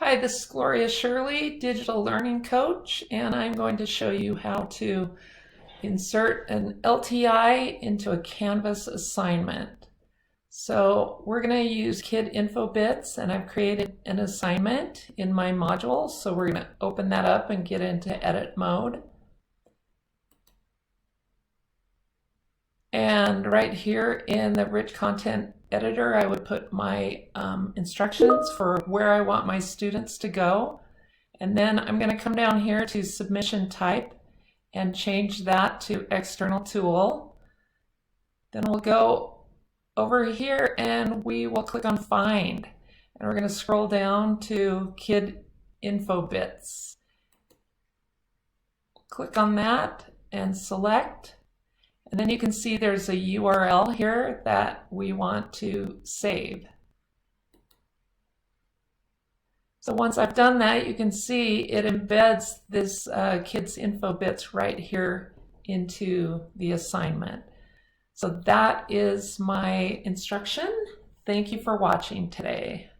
Hi, this is Gloria Shirley, Digital Learning Coach, and I'm going to show you how to insert an LTI into a Canvas assignment. So we're going to use Kid Infobits, and I've created an assignment in my module. So we're going to open that up and get into edit mode. And right here in the rich content editor, I would put my instructions for where I want my students to go. And then I'm going to come down here to submission type and change that to external tool. Then we'll go over here and we will click on find. And we're going to scroll down to Kid Infobits. Click on that and select. And then you can see there's a URL here that we want to save. So once I've done that, you can see it embeds this Kids Infobits right here into the assignment. So that is my instruction. Thank you for watching today.